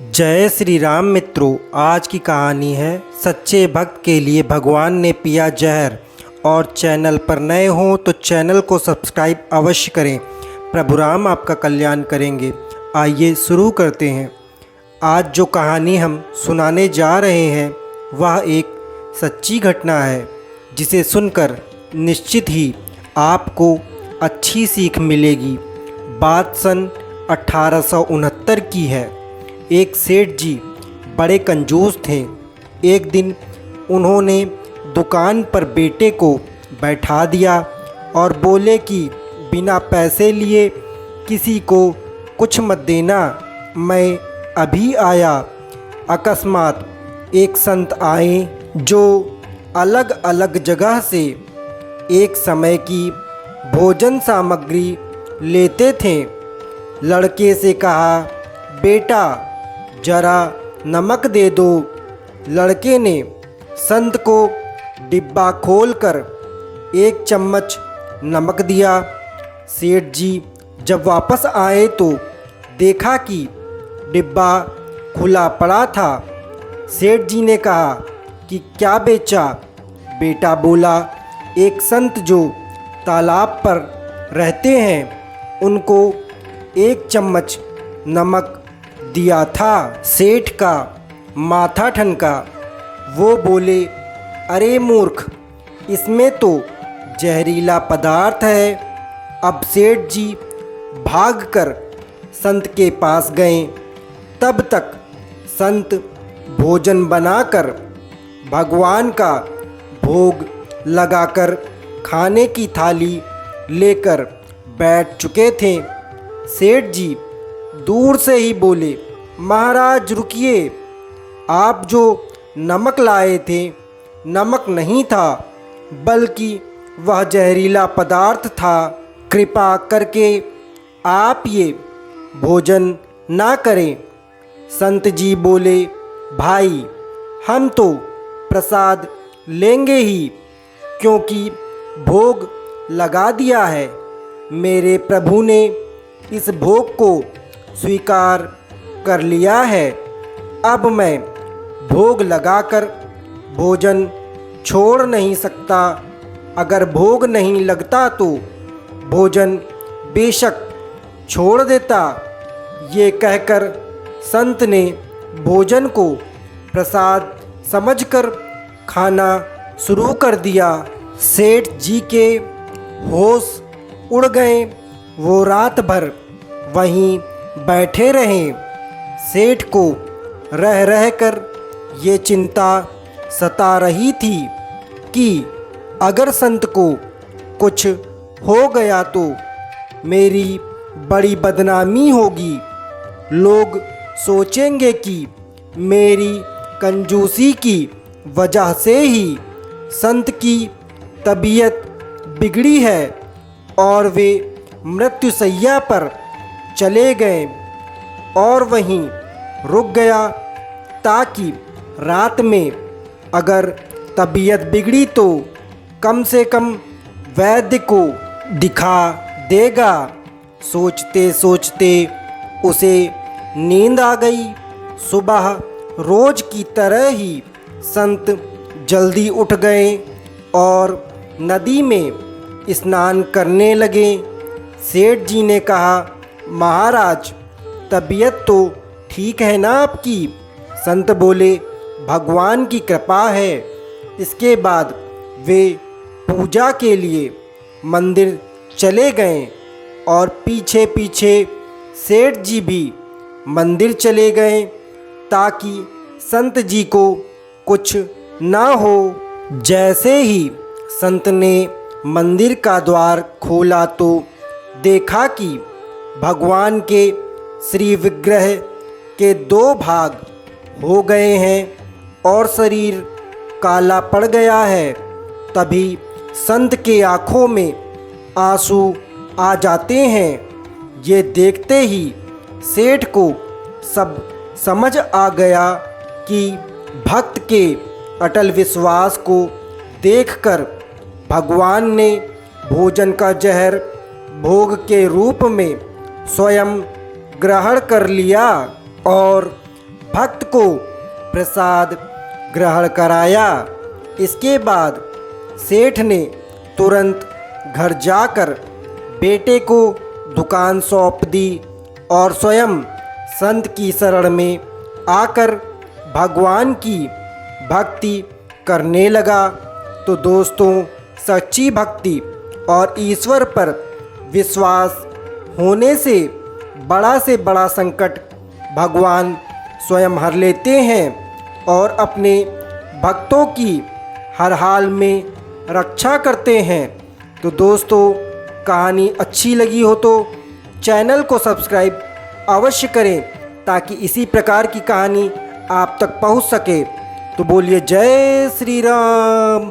जय श्री राम मित्रों, आज की कहानी है सच्चे भक्त के लिए भगवान ने पिया जहर। और चैनल पर नए हों तो चैनल को सब्सक्राइब अवश्य करें। प्रभु राम आपका कल्याण करेंगे। आइए शुरू करते हैं। आज जो कहानी हम सुनाने जा रहे हैं वह एक सच्ची घटना है, जिसे सुनकर निश्चित ही आपको अच्छी सीख मिलेगी। बात सन 1869 की है। एक सेठ जी बड़े कंजूस थे। एक दिन उन्होंने दुकान पर बेटे को बैठा दिया और बोले कि बिना पैसे लिए किसी को कुछ मत देना, मैं अभी आया। अकस्मात एक संत आए जो अलग अलग जगह से एक समय की भोजन सामग्री लेते थे। लड़के से कहा, बेटा जरा नमक दे दो। लड़के ने संत को डिब्बा खोलकर एक चम्मच नमक दिया। सेठ जी जब वापस आए तो देखा कि डिब्बा खुला पड़ा था। सेठ जी ने कहा कि क्या बेचा? बेटा बोला, एक संत जो तालाब पर रहते हैं उनको एक चम्मच नमक दिया था। सेठ का माथा ठनका। वो बोले, अरे मूर्ख, इसमें तो जहरीला पदार्थ है। अब सेठ जी भागकर संत के पास गए। तब तक संत भोजन बनाकर भगवान का भोग लगाकर खाने की थाली लेकर बैठ चुके थे। सेठ जी दूर से ही बोले, महाराज रुकिए, आप जो नमक लाए थे नमक नहीं था, बल्कि वह जहरीला पदार्थ था। कृपा करके आप ये भोजन ना करें। संत जी बोले, भाई हम तो प्रसाद लेंगे ही, क्योंकि भोग लगा दिया है। मेरे प्रभु ने इस भोग को स्वीकार कर लिया है। अब मैं भोग लगाकर भोजन छोड़ नहीं सकता। अगर भोग नहीं लगता तो भोजन बेशक छोड़ देता। ये कहकर संत ने भोजन को प्रसाद समझकर खाना शुरू कर दिया। सेठ जी के होश उड़ गए। वो रात भर वहीं बैठे रहे। सेठ को रह रहकर ये चिंता सता रही थी कि अगर संत को कुछ हो गया तो मेरी बड़ी बदनामी होगी। लोग सोचेंगे कि मेरी कंजूसी की वजह से ही संत की तबीयत बिगड़ी है और वे मृत्युशैया पर चले गए। और वहीं रुक गया ताकि रात में अगर तबीयत बिगड़ी तो कम से कम वैद्य को दिखा देगा। सोचते सोचते उसे नींद आ गई। सुबह रोज की तरह ही संत जल्दी उठ गए और नदी में स्नान करने लगे। सेठ जी ने कहा, महाराज तबीयत तो ठीक है ना आपकी? संत बोले, भगवान की कृपा है। इसके बाद वे पूजा के लिए मंदिर चले गए और पीछे पीछे सेठ जी भी मंदिर चले गए ताकि संत जी को कुछ ना हो। जैसे ही संत ने मंदिर का द्वार खोला तो देखा कि भगवान के श्री विग्रह के दो भाग हो गए हैं और शरीर काला पड़ गया है। तभी संत के आँखों में आंसू आ जाते हैं। ये देखते ही सेठ को सब समझ आ गया कि भक्त के अटल विश्वास को देखकर भगवान ने भोजन का जहर भोग के रूप में स्वयं ग्रहण कर लिया और भक्त को प्रसाद ग्रहण कराया। इसके बाद सेठ ने तुरंत घर जाकर बेटे को दुकान सौंप दी और स्वयं संत की शरण में आकर भगवान की भक्ति करने लगा। तो दोस्तों, सच्ची भक्ति और ईश्वर पर विश्वास होने से बड़ा संकट भगवान स्वयं हर लेते हैं और अपने भक्तों की हर हाल में रक्षा करते हैं। तो दोस्तों, कहानी अच्छी लगी हो तो चैनल को सब्सक्राइब अवश्य करें ताकि इसी प्रकार की कहानी आप तक पहुंच सके। तो बोलिए जय श्री राम।